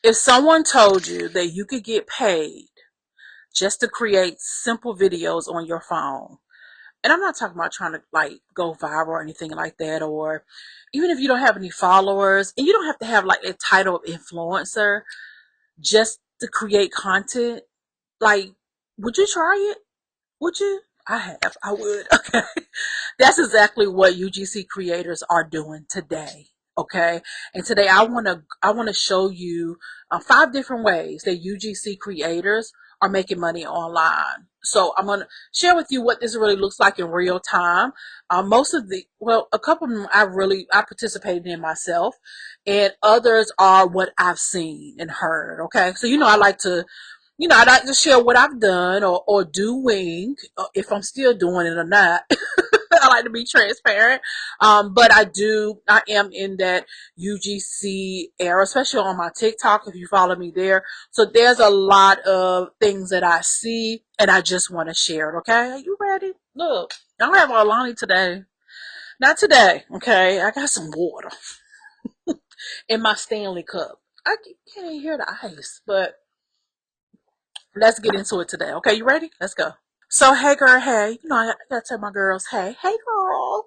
If someone told you that you could get paid just to create simple videos on your phone, and I'm not talking about trying to like go viral or anything like that, or even if you don't have any followers and you don't have to have like a title of influencer, just to create content, like, would you try it? Would you? I have. I would. Okay. That's exactly what UGC creators are doing today. Okay. And today I want to show you 5 different ways that UGC creators are making money online. So I'm going to share with you what this really looks like in real time. Most of a couple of them I participated in myself, and others are what I've seen and heard. Okay. So, I like to share what I've done or doing, if I'm still doing it or not. I like to be transparent. But I am in that UGC era, especially on my TikTok, if you follow me there. So there's a lot of things that I see and I just want to share it. Okay. Are you ready? Look, I don't have Alani today. Not today. Okay. I got some water in my Stanley cup. I can't even hear the ice, but let's get into it today. Okay. You ready? Let's go. So, hey girl, hey, I gotta tell my girls, hey girl.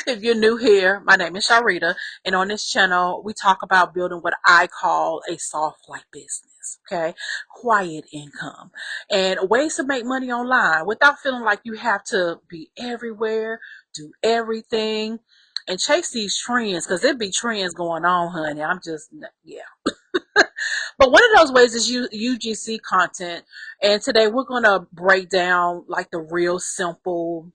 If you're new here, my name is Sharlrita, and on this channel, we talk about building what I call a soft light business, okay? Quiet income, and ways to make money online without feeling like you have to be everywhere, do everything, and chase these trends, because there be trends going on, honey. Yeah. But one of those ways is UGC content, and today we're going to break down like the real simple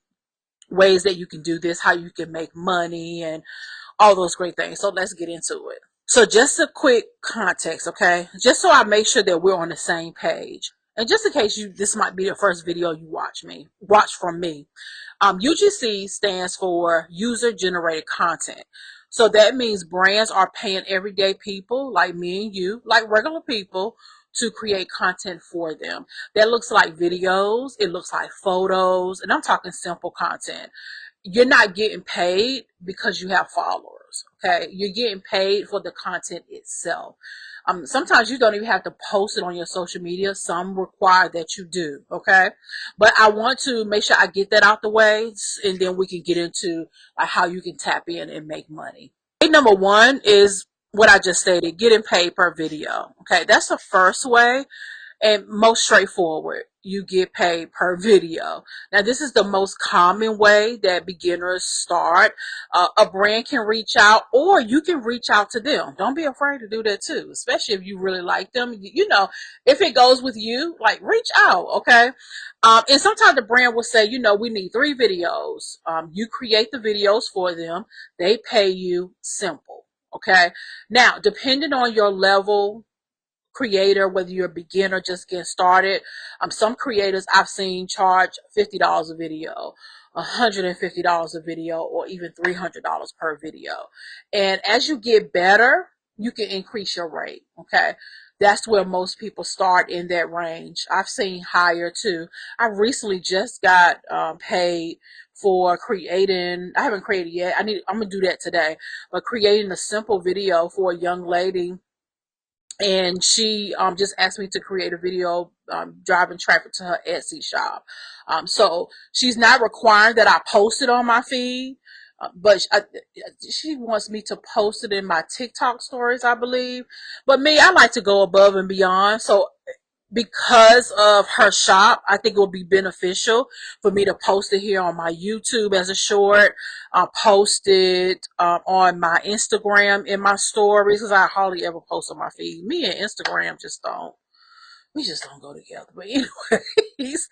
ways that you can do this, how you can make money, and all those great things. So let's get into it. So just a quick context, okay? Just so I make sure that we're on the same page. And just in case this might be the first video you watch from me. UGC stands for user generated content. So that means brands are paying everyday people like me and you, like regular people, to create content for them. That looks like videos, it looks like photos, and I'm talking simple content. You're not getting paid because you have followers, okay? You're getting paid for the content itself. Sometimes you don't even have to post it on your social media. Some require that you do, okay? But I want to make sure I get that out the way, and then we can get into how you can tap in and make money. Number one is what I just stated, getting paid per video. Okay, that's the first way and most straightforward. You get paid per video. Now, this is the most common way that beginners start. A brand can reach out, or you can reach out to them. Don't be afraid to do that too, especially if you really like them. If it goes with you, like, reach out, okay? And sometimes the brand will say, we need 3 videos. You create the videos for them. They pay you, simple, okay? Now, depending on your level, creator, whether you're a beginner just getting started, some creators I've seen charge $50 a video, $150 a video, or even $300 per video. And as you get better, you can increase your rate. Okay, that's where most people start, in that range. I've seen higher too. I recently just got paid for creating. I haven't created yet. I'm gonna do that today. But creating a simple video for a young lady, and she just asked me to create a video driving traffic to her Etsy shop. So she's not requiring that I post it on my feed, but she wants me to post it in my TikTok stories, I believe. But me, I like to go above and beyond. So because of her shop, I think it will be beneficial for me to post it here on my YouTube as a short, post it on my Instagram in my stories, because I hardly ever post on my feed. Me and Instagram we just don't go together. But anyways,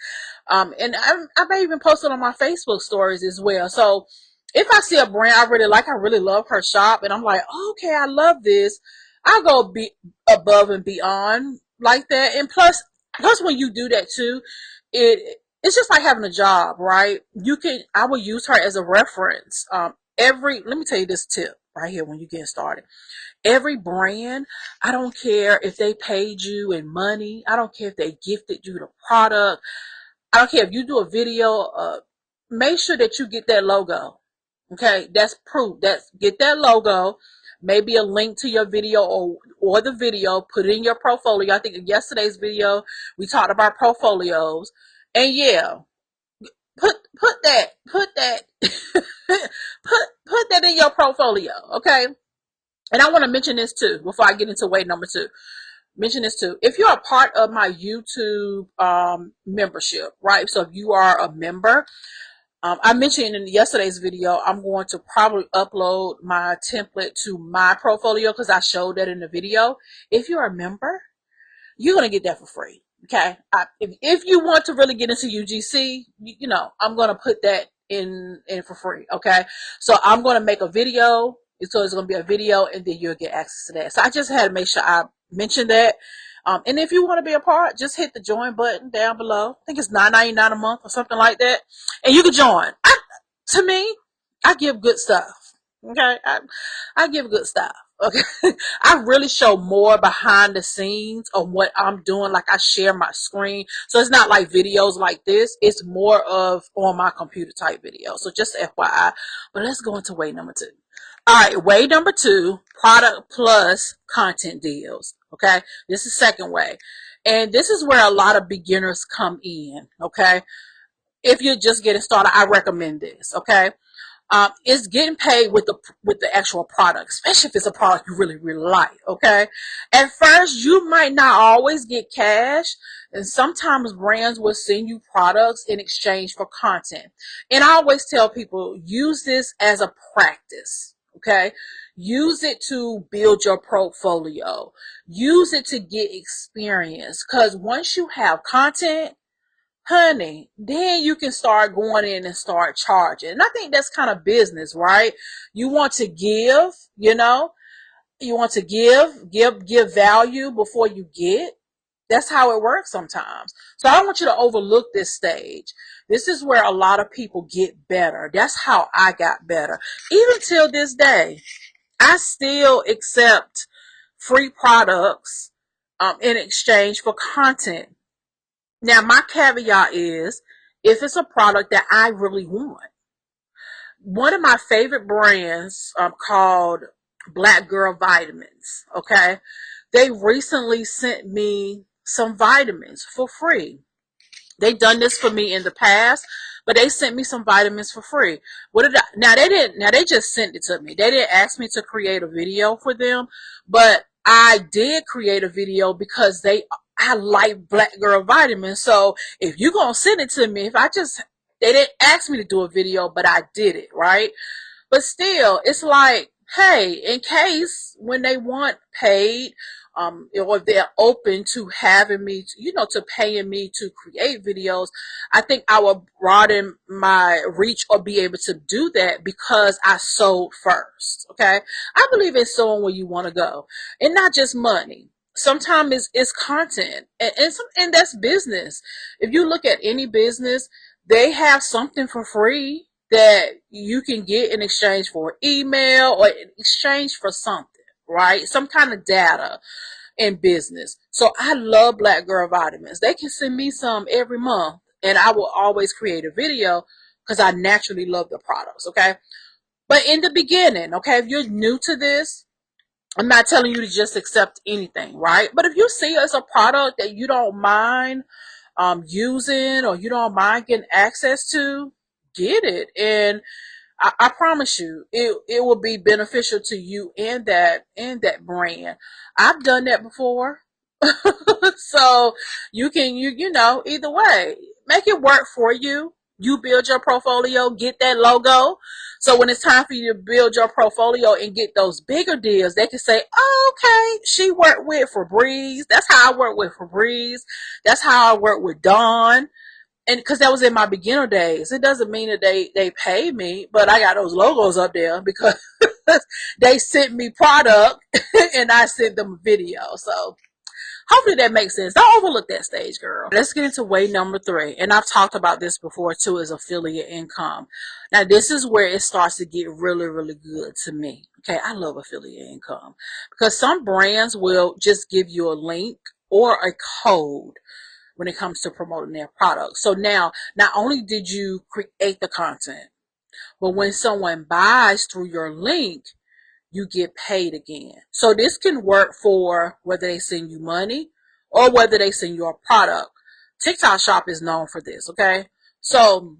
and I may even post it on my Facebook stories as well. So if I see a brand I really like, I really love her shop, and I'm like, oh, okay, I love this, I'll go above and beyond like that. And plus when you do that too, it's just like having a job, right? I will use her as a reference. Let me tell you this tip right here when you get started. Every brand, I don't care if they paid you in money, I don't care if they gifted you the product, I don't care if you do a video, make sure that you get that logo. Okay, that's proof. Get that logo. maybe a link to your video or the video, put it in your portfolio. I think in yesterday's video, we talked about portfolios. And yeah, put that put that in your portfolio, okay? And I want to mention this too before I get into way number 2. Mention this too. If you're a part of my YouTube membership, right? So if you are a member, I mentioned in yesterday's video, I'm going to probably upload my template to my portfolio because I showed that in the video. If you're a member, you're going to get that for free. Okay. If you want to really get into UGC, you know, I'm going to put that in for free. Okay. So I'm going to make a video. So it's going to be a video and then you'll get access to that. So I just had to make sure I mentioned that. And if you want to be a part, just hit the join button down below. I think it's $9.99 a month or something like that. And you can join. To me, I give good stuff. Okay. I give good stuff. Okay. I really show more behind the scenes of what I'm doing. Like I share my screen. So it's not like videos like this. It's more of on my computer type video. So just FYI. But let's go into way number 2. All right. Way number 2, product plus content deals. Okay. This is second way. And this is where a lot of beginners come in. Okay. If you're just getting started, I recommend this. Okay. It's getting paid with the actual product, especially if it's a product you really, really like, okay? At first, you might not always get cash, and sometimes brands will send you products in exchange for content. And I always tell people, use this as a practice, okay? Use it to build your portfolio. Use it to get experience, because once you have content, honey, then you can start going in and start charging. And I think that's kind of business, right? You want to give, you know, you want to give value before you get. That's how it works sometimes. So I don't want you to overlook this stage. This is where a lot of people get better. That's how I got better. Even till this day, I still accept free products in exchange for content. Now, my caveat is if it's a product that I really want. One of my favorite brands called Black Girl Vitamins, okay? They recently sent me some vitamins for free. They've done this for me in the past, but they sent me some vitamins for free. Now they just sent it to me. They didn't ask me to create a video for them, but I did create a video because I like Black Girl Vitamins. So if you're going to send it to me, they didn't ask me to do a video, but I did it, right? But still, it's like, hey, in case when they want paid, or they're open to having me, to paying me to create videos, I think I will broaden my reach or be able to do that because I sold first. Okay. I believe in sowing where you want to go and not just money. Sometimes it's content and that's business. If you look at any business, they have something for free that you can get in exchange for email or in exchange for something, right? Some kind of data in business. So I love Black Girl Vitamins. They can send me some every month and I will always create a video because I naturally love the products, okay? But in the beginning, okay, if you're new to this, I'm not telling you to just accept anything, right? But if you see it as a product that you don't mind using or you don't mind getting access to, get it. And I promise you, it will be beneficial to you and that brand. I've done that before. So you can, either way, make it work for you. You build your portfolio, get that logo. So when it's time for you to build your portfolio and get those bigger deals, they can say, oh, okay, she worked with Febreze. That's how I work with Febreze. That's how I work with Dawn. And because that was in my beginner days, it doesn't mean that they pay me, but I got those logos up there because they sent me product and I sent them a video. So hopefully that makes sense. Don't overlook that stage, girl. Let's get into way number 3. And I've talked about this before too, is affiliate income. Now this is where it starts to get really, really good to me. Okay, I love affiliate income because some brands will just give you a link or a code when it comes to promoting their product. So now, not only did you create the content, but when someone buys through your link, you get paid again. So this can work for whether they send you money or whether they send you a product. TikTok Shop is known for this, okay? So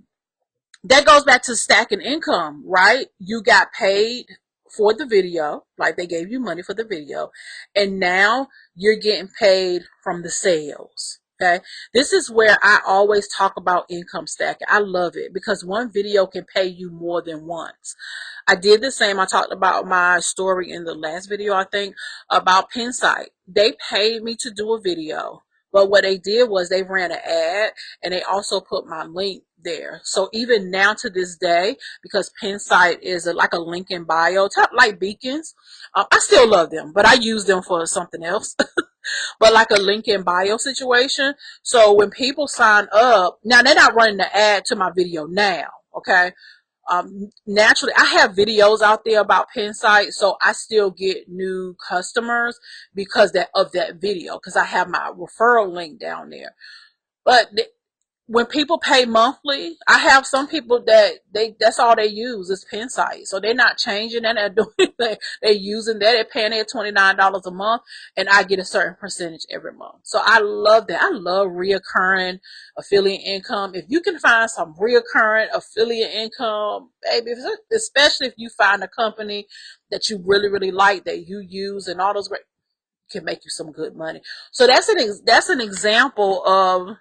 that goes back to stacking income, right? You got paid for the video, like they gave you money for the video, and now you're getting paid from the sales. Okay, this is where I always talk about income stacking. I love it because one video can pay you more than once. I did the same. I talked about my story in the last video, I think, about Pensight. They paid me to do a video, but what they did was they ran an ad and they also put my link there. So even now to this day, because Pensight is like a link in bio, type like beacons, I still love them, but I use them for something else. But like a link in bio situation. So when people sign up, now they're not running the ad to my video now, okay? Naturally, I have videos out there about Pensight, so I still get new customers because of that video, because I have my referral link down there. But when people pay monthly, I have some people that that's all they use is Pensight. So they're not changing and they're doing they're using that. They're paying their $29 a month and I get a certain percentage every month. So I love that. I love reoccurring affiliate income. If you can find some reoccurring affiliate income, baby, especially if you find a company that you really, really like that you use and all those great can make you some good money. So that's an example of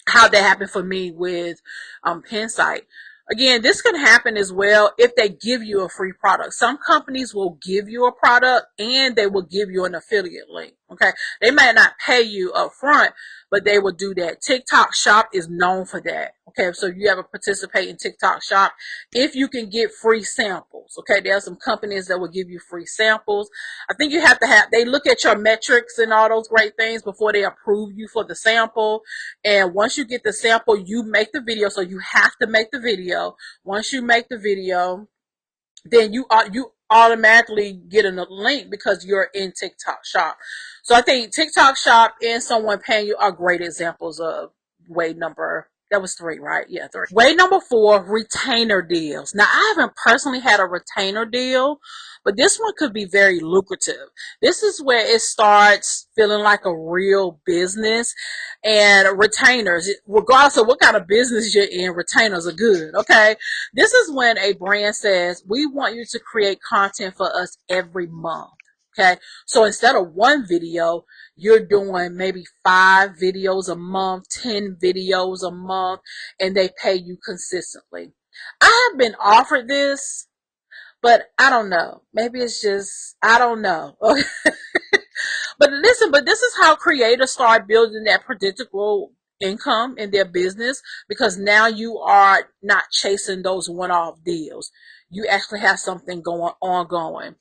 how that happened for me with Pensight. Again, this can happen as well if they give you a free product. Some companies will give you a product and they will give you an affiliate link. Okay, they might not pay you up front, but they will do that. TikTok Shop is known for that. Okay, so you ever participate in TikTok Shop, if you can get free samples. Okay, there are some companies that will give you free samples. I think you have to they look at your metrics and all those great things before they approve you for the sample. And once you get the sample, you make the video. So you have to make the video. Once you make the video, then you automatically get a link because you're in TikTok Shop. So I think TikTok Shop and someone paying you are great examples of way number. That was 3, right? Yeah, 3. Way number 4, retainer deals. Now, I haven't personally had a retainer deal, but this one could be very lucrative. This is where it starts feeling like a real business. And retainers, regardless of what kind of business you're in, retainers are good, okay? This is when a brand says, we want you to create content for us every month. Okay, so instead of one video, you're doing maybe 5 videos a month, 10 videos a month, and they pay you consistently. I have been offered this, but I don't know. Maybe it's just, I don't know. Okay. But listen, but this is how creators start building that predictable income in their business, because now you are not chasing those one-off deals. You actually have something ongoing.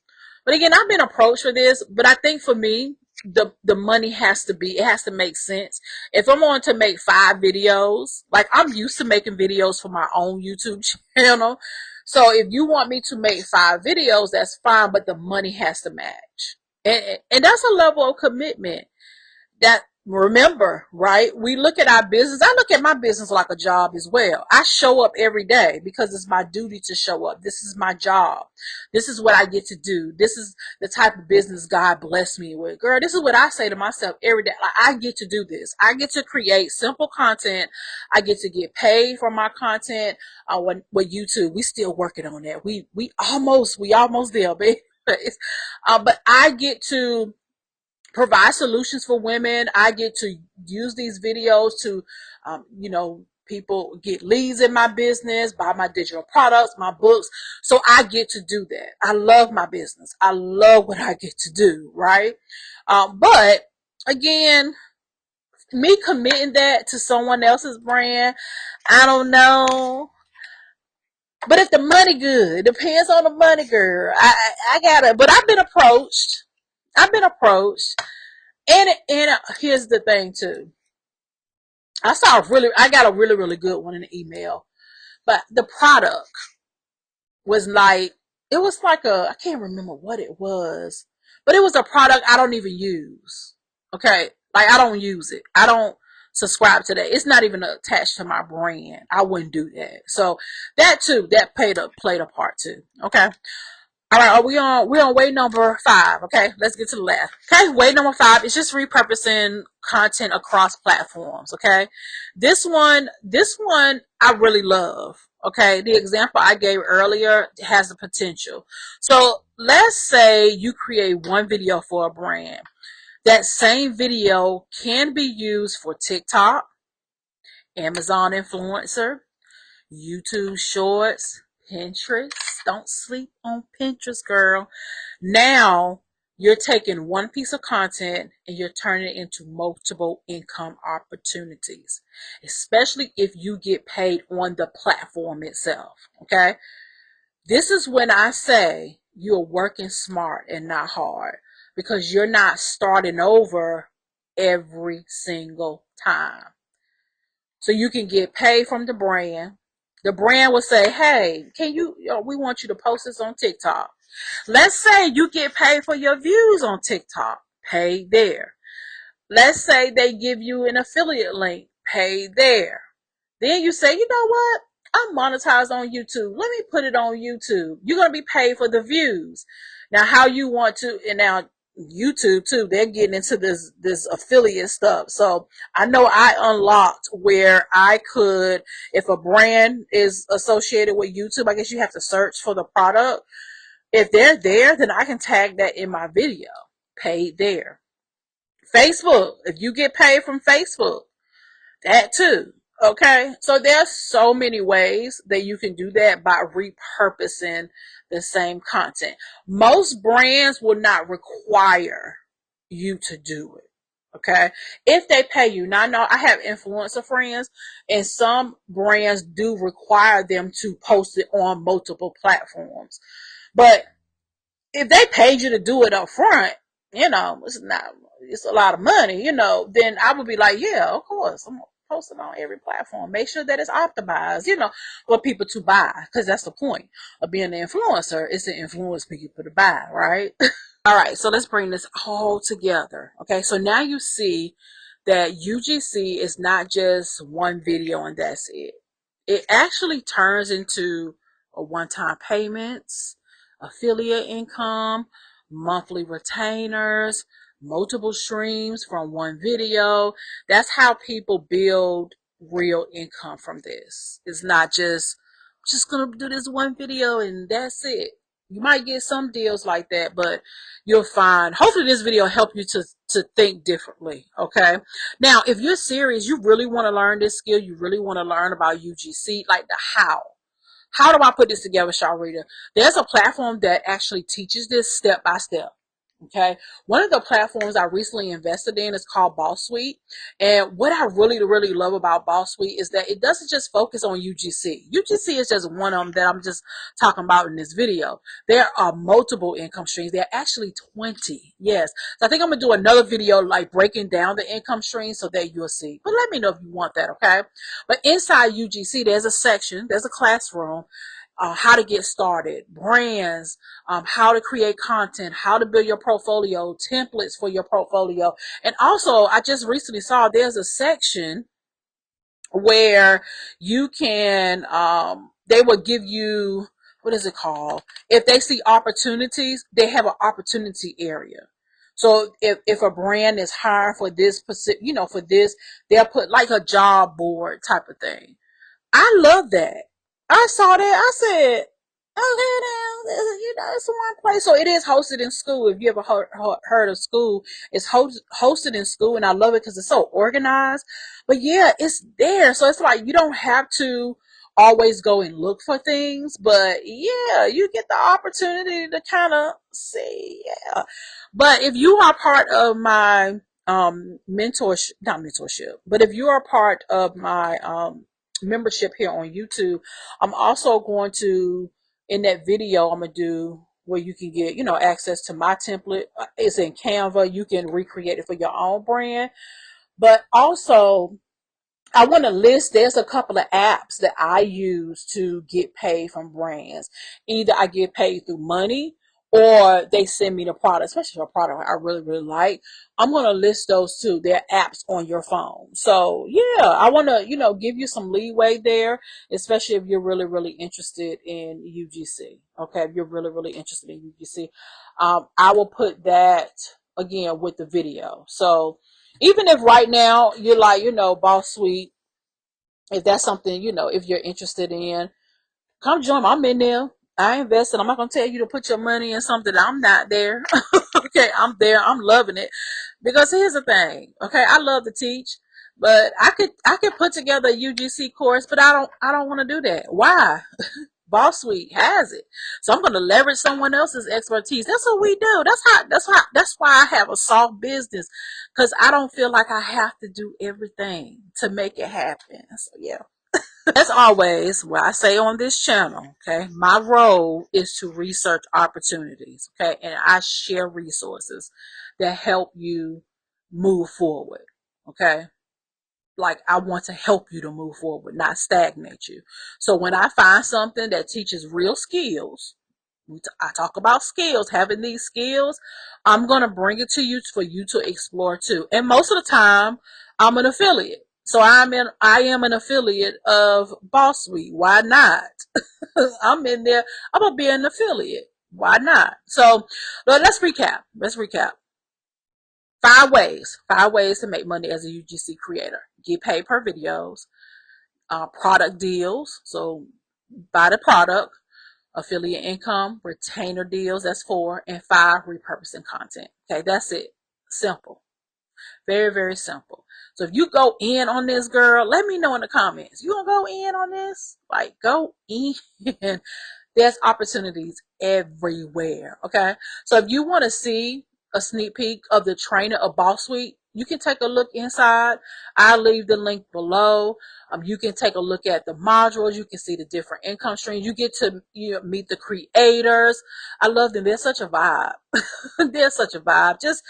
But again, I've been approached for this, but I think for me, the money has to be, it has to make sense. If I'm going to make 5 videos, like I'm used to making videos for my own YouTube channel. So if you want me to make 5 videos, that's fine, but the money has to match. And that's a level of commitment that, remember, right? We look at our business. I look at my business like a job as well. I show up every day because it's my duty to show up. This is my job. This is what I get to do. This is the type of business God blessed me with. Girl, this is what I say to myself every day. Like, I get to do this. I get to create simple content. I get to get paid for my content. With YouTube, we still working on that. We almost there, baby. But I get to provide solutions for women. I get to use these videos to, people get leads in my business, buy my digital products, my books. So I get to do that. I love my business. I love what I get to do, right? But again, me committing that to someone else's brand, I don't know. But if the money good, it depends on the money, girl. I gotta, but I've been approached. And here's the thing too. I got a really, really good one in the email, but the product was like, it was like I can't remember what it was, but it was a product I don't even use. Okay. Like I don't use it. I don't subscribe to that. It's not even attached to my brand. I wouldn't do that. So that too, that played a part too. Okay. All right, are we on way number 5? Okay, let's get to the last. Okay, way number 5 is just repurposing content across platforms. Okay, this one I really love. Okay, the example I gave earlier has the potential. So let's say you create one video for a brand. That same video can be used for TikTok, Amazon influencer, YouTube shorts, Pinterest. Don't sleep on Pinterest, girl. Now you're taking one piece of content and you're turning it into multiple income opportunities, especially if you get paid on the platform itself. Okay. This is when I say you're working smart and not hard, because you're not starting over every single time. So you can get paid from the brand. The brand will say, hey, we want you to post this on TikTok. Let's say you get paid for your views on TikTok, paid there. Let's say they give you an affiliate link, paid there. Then you say, you know what? I'm monetized on YouTube. Let me put it on YouTube. You're going to be paid for the views. Now, how you want to, and now YouTube too, they're getting into this affiliate stuff. So I know I unlocked where I could, if a brand is associated with YouTube, I guess you have to search for the product. If they're there, then I can tag that in my video, paid there. Facebook, if you get paid from Facebook, that too. Okay. So there's so many ways that you can do that by repurposing the same content. Most brands will not require you to do it. Okay. If they pay you. Now I know I have influencer friends, and some brands do require them to post it on multiple platforms. But if they paid you to do it up front, it's a lot of money, then I would be like, yeah, of course, I'm gonna post it on every platform. Make sure that it's optimized, for people to buy, because that's the point of being an influencer, is to influence people to buy, right? All right, so let's bring this all together. Okay, so now you see that UGC is not just one video and that's it. It actually turns into a one-time payments, affiliate income, monthly retainers, multiple streams from one video. That's how people build real income from this. It's not just gonna do this one video and that's it. You might get some deals like that, but you'll find, hopefully this video help you to think differently. Okay. Now, if you're serious, you really want to learn this skill, you really want to learn about UGC, like the how do I put this together, Sharlrita? There's a platform that actually teaches this step by step. Okay. One of the platforms I recently invested in is called Boss Suite. And what I really, really love about Boss Suite is that it doesn't just focus on UGC. UGC is just one of them that I'm just talking about in this video. There are multiple income streams. There are actually 20. Yes. So I think I'm going to do another video like breaking down the income streams so that you'll see. But let me know if you want that. Okay. But inside UGC, there's a section, there's a classroom. How to get started, brands, how to create content, how to build your portfolio, templates for your portfolio. And also, I just recently saw there's a section where you can, they will give you, what is it called? If they see opportunities, they have an opportunity area. So if a brand is hiring for this specific, for this, they'll put like a job board type of thing. I love that. I saw that. I said, okay, now, it's one place. So it is hosted in school. If you ever heard of school, it's hosted in school, and I love it because it's so organized. But yeah, it's there. So it's like you don't have to always go and look for things, but yeah, you get the opportunity to kind of see. Yeah. But if you are part of my mentorship, not mentorship, but if you are part of my membership here on YouTube, I'm also going to, in that video, I'm going to do where you can get, access to my template. It's in Canva. You can recreate it for your own brand. But also, I want to list, there's a couple of apps that I use to get paid from brands. Either I get paid through money or they send me the product, especially a product I really, really like. I'm going to list those too. They're apps on your phone. So yeah, I want to, give you some leeway there, especially if you're really, really interested in UGC. Okay. If you're really, really interested in UGC, I will put that again with the video. So even if right now you're like, Boss Suite, if that's something, if you're interested in, come join me. I'm in there. I invested. I'm not gonna tell you to put your money in something that I'm not there. Okay, I'm there. I'm loving it. Because here's the thing. Okay, I love to teach, but I could put together a UGC course, but I don't want to do that. Why? Boss Suite has it. So I'm gonna leverage someone else's expertise. That's what we do. That's why I have a soft business. Because I don't feel like I have to do everything to make it happen. So yeah. As always, what I say on this channel, okay, my role is to research opportunities, okay, and I share resources that help you move forward, okay. Like, I want to help you to move forward, not stagnate you. So when I find something that teaches real skills, I talk about skills, having these skills, I'm going to bring it to you for you to explore too. And most of the time, I'm an affiliate. So I am an affiliate of Boss Suite. Why not? I'm in there. I'm going to be an affiliate. Why not? So let's recap. Let's recap. Five ways to make money as a UGC creator. Get paid per videos, product deals. So buy the product, affiliate income, retainer deals, that's 4, and 5, repurposing content. Okay, that's it. Simple. Very, very simple. So if you go in on this, girl, let me know in the comments. You gonna go in on this? Like, go in. There's opportunities everywhere. Okay. So if you want to see a sneak peek of the trainer of Boss Suite, you can take a look inside. I'll leave the link below. You can take a look at the modules. You can see the different income streams. You get to meet the creators. I love them. They're such a vibe. They're such a vibe. Just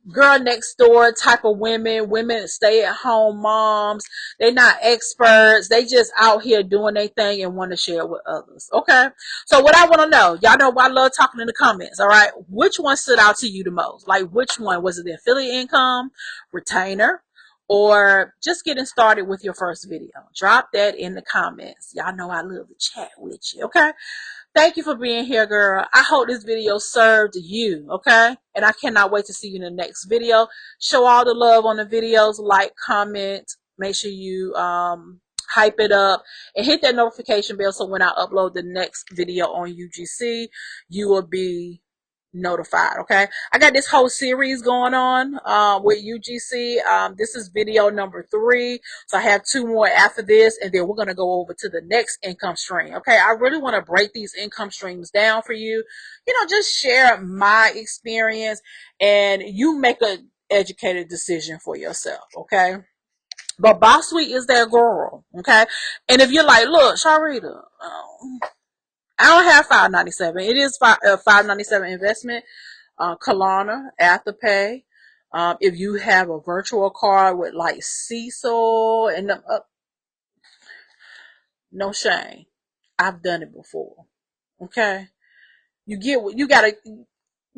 girl next door type of women stay at home moms. They're not experts. They just out here doing their thing and want to share with others. Okay. So what I want to know, y'all know I love talking in the comments. All right. Which one stood out to you the most? Like, which one was it? The affiliate income, retainer, or just getting started with your first video? Drop that in the comments. Y'all know I love to chat with you. Okay. Thank you for being here, girl. I hope this video served you, okay? And I cannot wait to see you in the next video. Show all the love on the videos. Like, comment. Make sure you hype it up. And hit that notification bell so when I upload the next video on UGC, you will be notified. Okay, I got this whole series going on with UGC. This is video number 3, so I have 2 more after this, and then we're going to go over to the next income stream. Okay, I really want to break these income streams down for you, just share my experience, and you make a educated decision for yourself. Okay, but Boss Suite is their girl. Okay, and if you're like, look, Sharlrita, I don't have $5.97. It is $5.97 investment. Klarna, Afterpay. If you have a virtual card with like Cecil and no shame, I've done it before. Okay, you gotta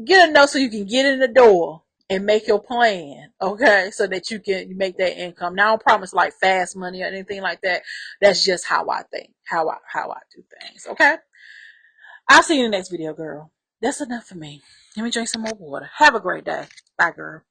get enough so you can get in the door and make your plan. Okay, so that you can make that income. Now I don't promise like fast money or anything like that. That's just how I think, how I do things. Okay, I'll see you in the next video, girl. That's enough for me. Let me drink some more water. Have a great day. Bye, girl.